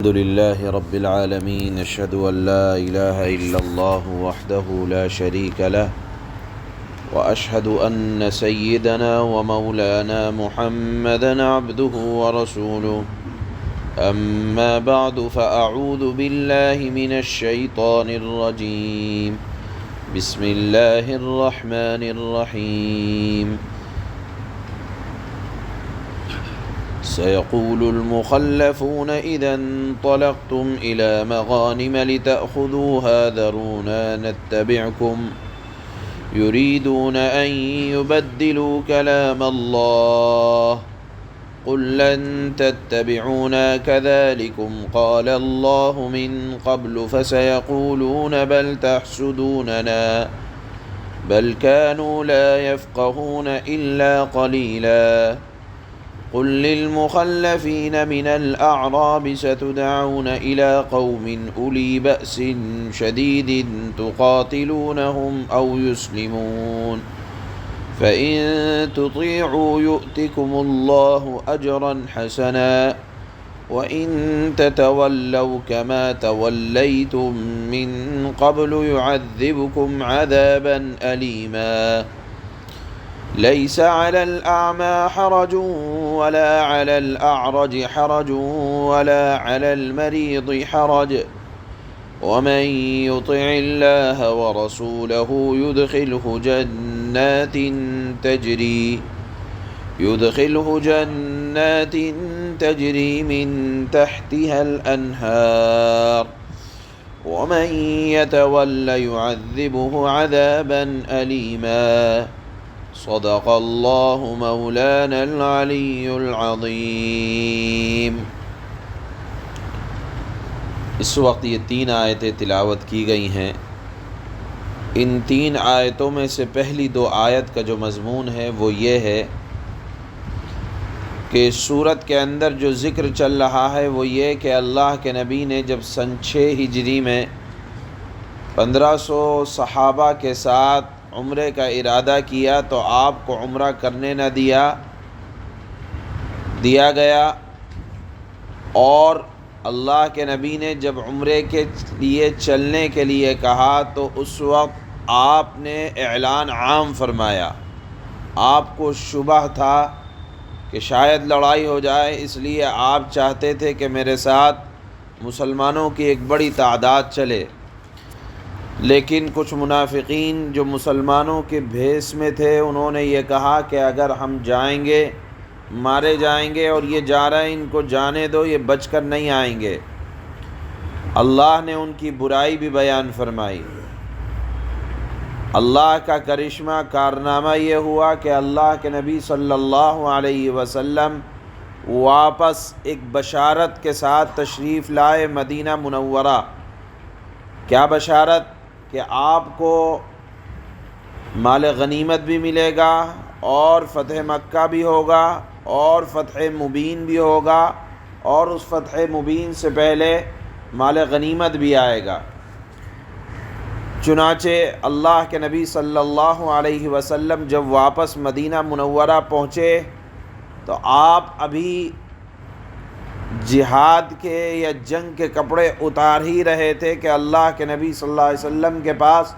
الحمد لله رب العالمين أشهد أن لا إله إلا الله وحده لا شريك له وأشهد أن سيدنا ومولانا محمدا عبده ورسوله أما بعد فأعوذ بالله من الشيطان الرجيم بسم الله الرحمن الرحيم سيقول المخلفون إذا انطلقتم إلى مغانم لتأخذوها ذرونا نتبعكم يريدون أن يبدلوا كلام الله قل لن تتبعونا كذلكم قال الله من قبل فسيقولون بل تحسدوننا بل كانوا لا يفقهون إلا قليلا قل للمخلفين من الأعراب ستدعون إلى قوم أولي بأس شديد تقاتلونهم أو يسلمون فإن تطيعوا يؤتكم الله أجرا حسنا وإن تتولوا كما توليتم من قبل يعذبكم عذابا أليما ليس على الأعمى حرج ولا على الأعرج حرج ولا على المريض حرج ومن يطع الله ورسوله يدخله جنات تجري من تحتها الأنهار ومن يتول يعذبه عذابا أليما صدق اللہ مولانا العلی العظیم۔ اس وقت یہ 3 آیتیں تلاوت کی گئی ہیں۔ ان 3 آیتوں میں سے پہلی 2 آیت کا جو مضمون ہے وہ یہ ہے کہ سورت کے اندر جو ذکر چل رہا ہے وہ یہ کہ اللہ کے نبی نے جب سن 6 ہجری میں 1500 صحابہ کے ساتھ عمرے کا ارادہ کیا تو آپ کو عمرہ کرنے نہ دیا گیا، اور اللہ کے نبی نے جب عمرے کے لیے چلنے کے لیے کہا تو اس وقت آپ نے اعلان عام فرمایا۔ آپ کو شبہ تھا کہ شاید لڑائی ہو جائے، اس لیے آپ چاہتے تھے کہ میرے ساتھ مسلمانوں کی ایک بڑی تعداد چلے، لیکن کچھ منافقین جو مسلمانوں کے بھیس میں تھے انہوں نے یہ کہا کہ اگر ہم جائیں گے مارے جائیں گے، اور یہ جا رہے ہیں ان کو جانے دو، یہ بچ کر نہیں آئیں گے۔ اللہ نے ان کی برائی بھی بیان فرمائی۔ اللہ کا کرشمہ کارنامہ یہ ہوا کہ اللہ کے نبی صلی اللہ علیہ وسلم واپس ایک بشارت کے ساتھ تشریف لائے مدینہ منورہ۔ کیا بشارت؟ کہ آپ کو مال غنیمت بھی ملے گا، اور فتح مکہ بھی ہوگا، اور فتح مبین بھی ہوگا، اور اس فتح مبین سے پہلے مال غنیمت بھی آئے گا۔ چنانچہ اللہ کے نبی صلی اللہ علیہ وسلم جب واپس مدینہ منورہ پہنچے تو آپ ابھی جہاد کے یا جنگ کے کپڑے اتار ہی رہے تھے کہ اللہ کے نبی صلی اللہ علیہ وسلم کے پاس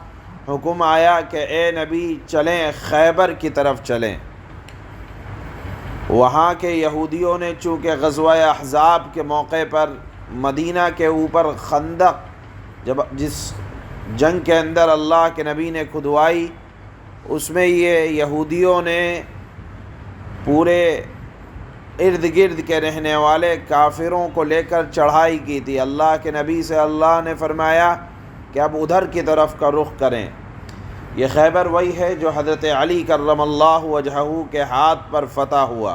حکم آیا کہ اے نبی چلیں، خیبر کی طرف چلیں۔ وہاں کے یہودیوں نے چونکہ غزوہ احزاب کے موقع پر مدینہ کے اوپر خندق جس جنگ کے اندر اللہ کے نبی نے کھدوائی، اس میں یہ یہودیوں نے پورے ارد گرد کے رہنے والے کافروں کو لے کر چڑھائی کی تھی۔ اللہ کے نبی سے اللہ نے فرمایا کہ اب ادھر کی طرف کا رخ کریں۔ یہ خیبر وہی ہے جو حضرت علی کرم اللہ وجہہ کے ہاتھ پر فتح ہوا۔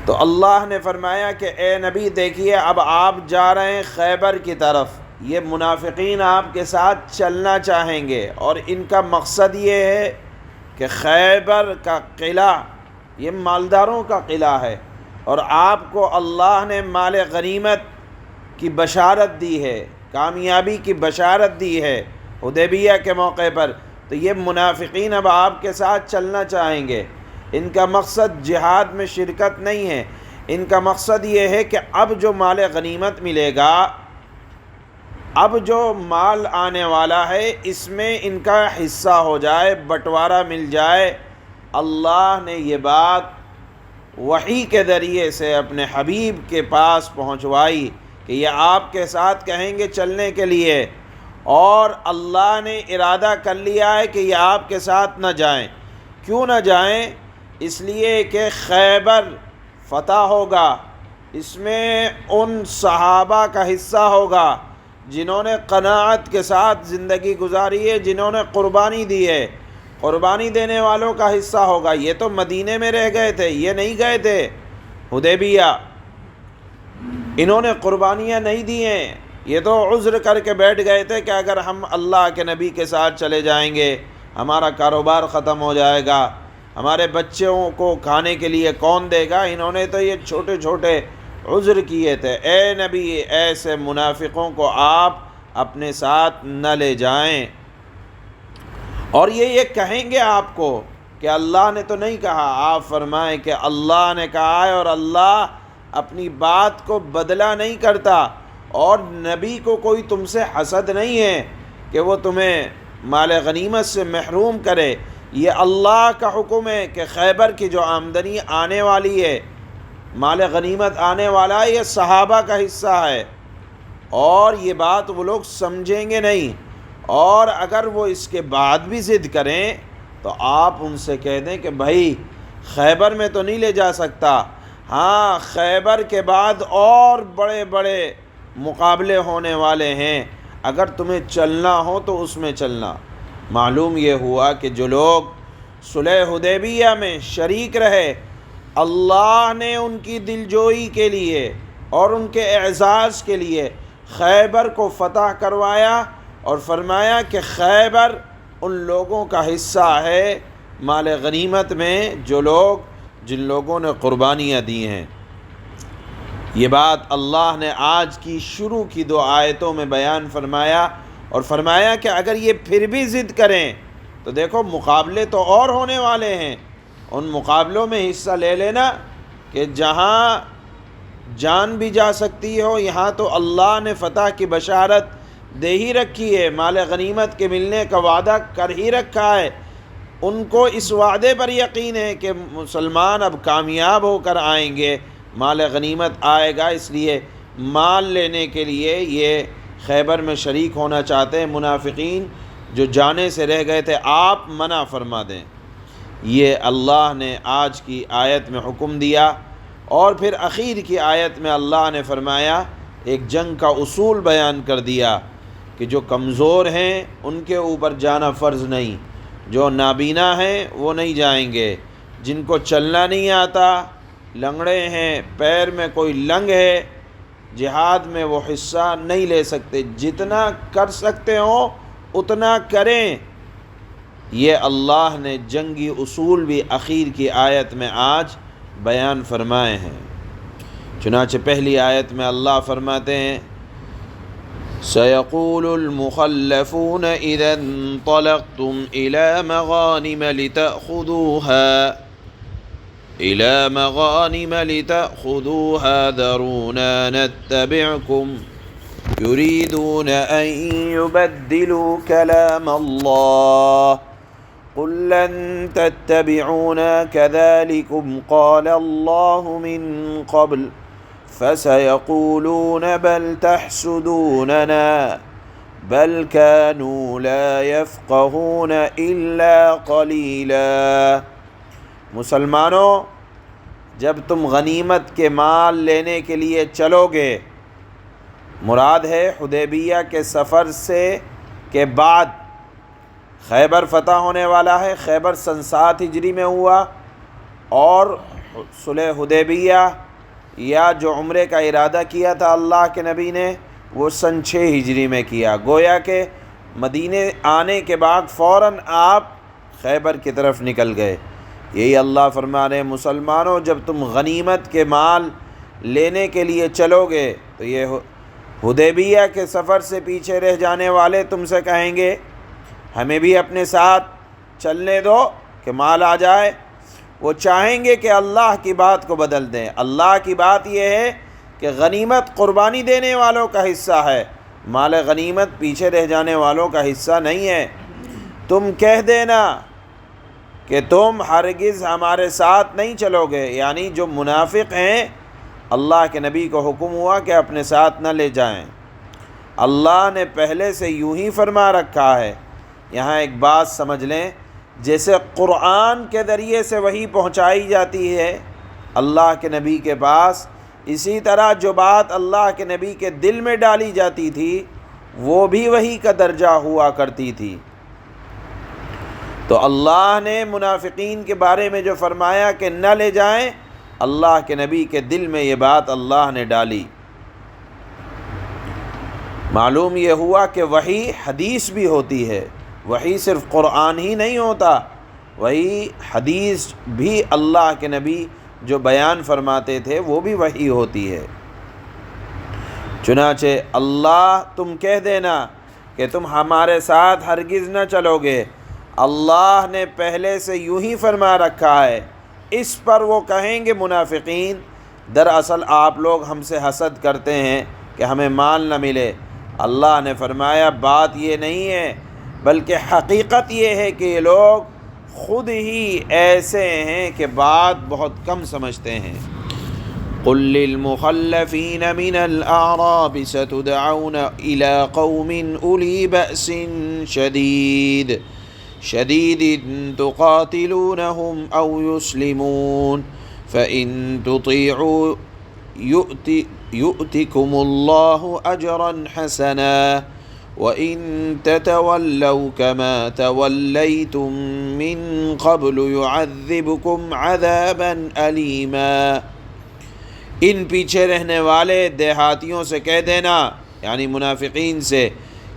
تو اللہ نے فرمایا کہ اے نبی دیکھیے اب آپ جا رہے ہیں خیبر کی طرف، یہ منافقین آپ کے ساتھ چلنا چاہیں گے، اور ان کا مقصد یہ ہے کہ خیبر کا قلعہ یہ مالداروں کا قلعہ ہے، اور آپ کو اللہ نے مال غنیمت کی بشارت دی ہے، کامیابی کی بشارت دی ہے حدیبیہ کے موقع پر، تو یہ منافقین اب آپ کے ساتھ چلنا چاہیں گے۔ ان کا مقصد جہاد میں شرکت نہیں ہے، ان کا مقصد یہ ہے کہ اب جو مال غنیمت ملے گا، اب جو مال آنے والا ہے، اس میں ان کا حصہ ہو جائے، بٹوارہ مل جائے۔ اللہ نے یہ بات وحی کے ذریعے سے اپنے حبیب کے پاس پہنچوائی کہ یہ آپ کے ساتھ کہیں گے چلنے کے لیے، اور اللہ نے ارادہ کر لیا ہے کہ یہ آپ کے ساتھ نہ جائیں۔ کیوں نہ جائیں؟ اس لیے کہ خیبر فتح ہوگا، اس میں ان صحابہ کا حصہ ہوگا جنہوں نے قناعت کے ساتھ زندگی گزاری ہے، جنہوں نے قربانی دی ہے۔ قربانی دینے والوں کا حصہ ہوگا۔ یہ تو مدینے میں رہ گئے تھے، یہ نہیں گئے تھے حدیبیہ، انہوں نے قربانیاں نہیں دی ہیں، یہ تو عذر کر کے بیٹھ گئے تھے کہ اگر ہم اللہ کے نبی کے ساتھ چلے جائیں گے ہمارا کاروبار ختم ہو جائے گا، ہمارے بچوں کو کھانے کے لیے کون دے گا۔ انہوں نے تو یہ چھوٹے چھوٹے عذر کیے تھے۔ اے نبی، ایسے منافقوں کو آپ اپنے ساتھ نہ لے جائیں، اور یہ کہیں گے آپ کو کہ اللہ نے تو نہیں کہا۔ آپ فرمائیں کہ اللہ نے کہا ہے، اور اللہ اپنی بات کو بدلہ نہیں کرتا، اور نبی کو کوئی تم سے حسد نہیں ہے کہ وہ تمہیں مال غنیمت سے محروم کرے۔ یہ اللہ کا حکم ہے کہ خیبر کی جو آمدنی آنے والی ہے، مال غنیمت آنے والا ہے، یہ صحابہ کا حصہ ہے، اور یہ بات وہ لوگ سمجھیں گے نہیں، اور اگر وہ اس کے بعد بھی ضد کریں تو آپ ان سے کہہ دیں کہ بھائی خیبر میں تو نہیں لے جا سکتا، ہاں خیبر کے بعد اور بڑے بڑے مقابلے ہونے والے ہیں، اگر تمہیں چلنا ہو تو اس میں چلنا۔ معلوم یہ ہوا کہ جو لوگ صلح حدیبیہ میں شریک رہے، اللہ نے ان کی دلجوئی کے لیے اور ان کے اعزاز کے لیے خیبر کو فتح کروایا، اور فرمایا کہ خیبر ان لوگوں کا حصہ ہے مال غنیمت میں جن لوگوں نے قربانیاں دی ہیں۔ یہ بات اللہ نے آج کی شروع کی 2 آیتوں میں بیان فرمایا، اور فرمایا کہ اگر یہ پھر بھی ضد کریں تو دیکھو مقابلے تو اور ہونے والے ہیں، ان مقابلوں میں حصہ لے لینا کہ جہاں جان بھی جا سکتی ہو، یہاں تو اللہ نے فتح کی بشارت دے ہی رکھی ہے، مال غنیمت کے ملنے کا وعدہ کر ہی رکھا ہے۔ ان کو اس وعدے پر یقین ہے کہ مسلمان اب کامیاب ہو کر آئیں گے، مال غنیمت آئے گا، اس لیے مال لینے کے لیے یہ خیبر میں شریک ہونا چاہتے ہیں۔ منافقین جو جانے سے رہ گئے تھے، آپ منع فرما دیں۔ یہ اللہ نے آج کی آیت میں حکم دیا، اور پھر اخیر کی آیت میں اللہ نے فرمایا، ایک جنگ کا اصول بیان کر دیا کہ جو کمزور ہیں ان کے اوپر جانا فرض نہیں، جو نابینا ہیں وہ نہیں جائیں گے، جن کو چلنا نہیں آتا، لنگڑے ہیں، پیر میں کوئی لنگ ہے، جہاد میں وہ حصہ نہیں لے سکتے۔ جتنا کر سکتے ہوں اتنا کریں۔ یہ اللہ نے جنگی اصول بھی اخیر کی آیت میں آج بیان فرمائے ہیں۔ چنانچہ پہلی آیت میں اللہ فرماتے ہیں، سَيَقُولُ الْمُخَلَّفُونَ إِذَا انطَلَقْتُمْ إِلَى مَغَانِمَ لِتَأْخُذُوهَا ذَرُونَا نَتَّبِعْكُمْ يُرِيدُونَ أَن يُبَدِّلُوا كَلَامَ اللَّهِ قُل لَّن تَتَّبِعُونَا كَذَلِكُمْ قَالَ اللَّهُ مِن قَبْلُ فَسَيَقُولُونَ بَلْ تَحْسُدُونَنَا بَلْ كَانُوا لَا يَفْقَهُونَ إِلَّا قَلِيلًا۔ مسلمانوں، جب تم غنیمت کے مال لینے کے لیے چلو گے، مراد ہے حدیبیہ کے سفر کے بعد خیبر فتح ہونے والا ہے۔ خیبر سن 7 ہجری میں ہوا، اور صلح حدیبیہ یا جو عمرے کا ارادہ کیا تھا اللہ کے نبی نے، وہ سن 6 ہجری میں کیا۔ گویا کہ مدینے آنے کے بعد فوراً آپ خیبر کی طرف نکل گئے۔ یہی اللہ فرما رہے ہیں، مسلمانوں جب تم غنیمت کے مال لینے کے لیے چلو گے تو یہ حدیبیہ کے سفر سے پیچھے رہ جانے والے تم سے کہیں گے ہمیں بھی اپنے ساتھ چلنے دو کہ مال آ جائے، وہ چاہیں گے کہ اللہ کی بات کو بدل دیں۔ اللہ کی بات یہ ہے کہ غنیمت قربانی دینے والوں کا حصہ ہے، مال غنیمت پیچھے رہ جانے والوں کا حصہ نہیں ہے۔ تم کہہ دینا کہ تم ہرگز ہمارے ساتھ نہیں چلو گے، یعنی جو منافق ہیں اللہ کے نبی کو حکم ہوا کہ اپنے ساتھ نہ لے جائیں۔ اللہ نے پہلے سے یوں ہی فرما رکھا ہے۔ یہاں ایک بات سمجھ لیں، جیسے قرآن کے ذریعے سے وحی پہنچائی جاتی ہے اللہ کے نبی کے پاس، اسی طرح جو بات اللہ کے نبی کے دل میں ڈالی جاتی تھی وہ بھی وحی کا درجہ ہوا کرتی تھی۔ تو اللہ نے منافقین کے بارے میں جو فرمایا کہ نہ لے جائیں، اللہ کے نبی کے دل میں یہ بات اللہ نے ڈالی۔ معلوم یہ ہوا کہ وحی حدیث بھی ہوتی ہے، وحی صرف قرآن ہی نہیں ہوتا، وحی حدیث بھی اللہ کے نبی جو بیان فرماتے تھے وہ بھی وحی ہوتی ہے۔ چنانچہ اللہ تم کہہ دینا کہ تم ہمارے ساتھ ہرگز نہ چلو گے، اللہ نے پہلے سے یوں ہی فرما رکھا ہے۔ اس پر وہ کہیں گے منافقین، دراصل آپ لوگ ہم سے حسد کرتے ہیں کہ ہمیں مال نہ ملے۔ اللہ نے فرمایا بات یہ نہیں ہے، بلکہ حقیقت یہ ہے کہ یہ لوگ خود ہی ایسے ہیں کہ بات بہت کم سمجھتے ہیں۔ قل للمخلفین من الاعراب ستدعون الى قوم اولی بأس شدید تقاتلونهم او يسلمون فإن تطيعوا يؤتكم الله اجرا حسنا وَإِن تَتَوَلَّوْا كَمَا تَوَلَّيْتُم مِّن قَبْلُ يُعَذِّبْكُمْ عَذَابًا أَلِيمًا۔ ان پیچھے رہنے والے دیہاتیوں سے کہہ دینا، یعنی منافقین سے،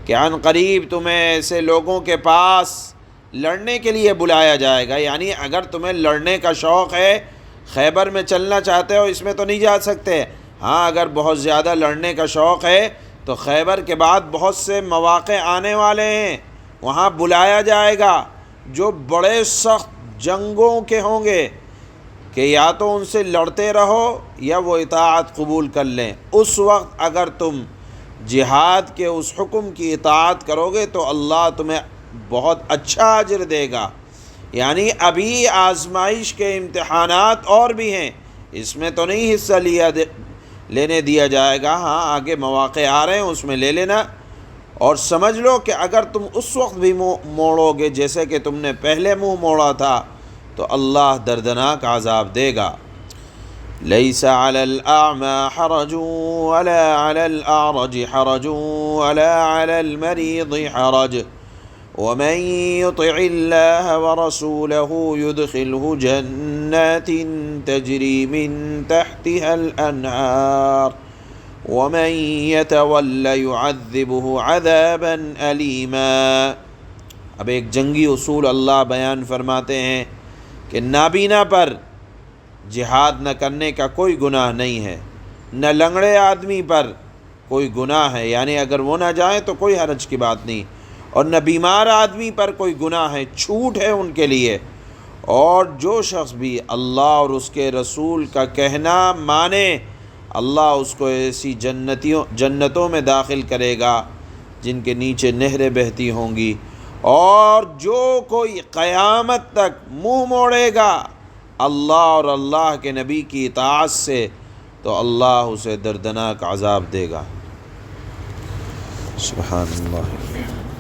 کہ عن قریب تمہیں ایسے لوگوں کے پاس لڑنے کے لیے بلایا جائے گا، یعنی اگر تمہیں لڑنے کا شوق ہے، خیبر میں چلنا چاہتے ہو، اس میں تو نہیں جا سکتے، ہاں اگر بہت زیادہ لڑنے کا شوق ہے تو خیبر کے بعد بہت سے مواقع آنے والے ہیں، وہاں بلایا جائے گا جو بڑے سخت جنگوں کے ہوں گے کہ یا تو ان سے لڑتے رہو یا وہ اطاعت قبول کر لیں۔ اس وقت اگر تم جہاد کے اس حکم کی اطاعت کرو گے تو اللہ تمہیں بہت اچھا اجر دے گا۔ یعنی ابھی آزمائش کے امتحانات اور بھی ہیں، اس میں تو نہیں حصہ لینے دیا جائے گا، ہاں آگے مواقع آ رہے ہیں اس میں لے لینا، اور سمجھ لو کہ اگر تم اس وقت بھی منہ موڑو گے جیسے کہ تم نے پہلے منہ موڑا تھا تو اللہ دردناک عذاب دے گا۔ لیس علی الاعمی حرج ولا علی الاعرج حرج ولا علی المریض حرج ومن يطع الله ورسوله يدخله جنات تجري من تحتها الأنهار ومن يتول يعذبه عذابا أليما۔ اب ایک جنگی اصول اللہ بیان فرماتے ہیں کہ نابینا پر جہاد نہ کرنے کا کوئی گناہ نہیں ہے، نہ لنگڑے آدمی پر کوئی گناہ ہے، یعنی اگر وہ نہ جائیں تو کوئی حرج کی بات نہیں، اور نہ بیمار آدمی پر کوئی گناہ ہے، چھوٹ ہے ان کے لیے۔ اور جو شخص بھی اللہ اور اس کے رسول کا کہنا مانے، اللہ اس کو ایسی جنتوں میں داخل کرے گا جن کے نیچے نہریں بہتی ہوں گی، اور جو کوئی قیامت تک منہ موڑے گا اللہ اور اللہ کے نبی کی اطاعت سے تو اللہ اسے دردناک عذاب دے گا۔ سبحان اللہ۔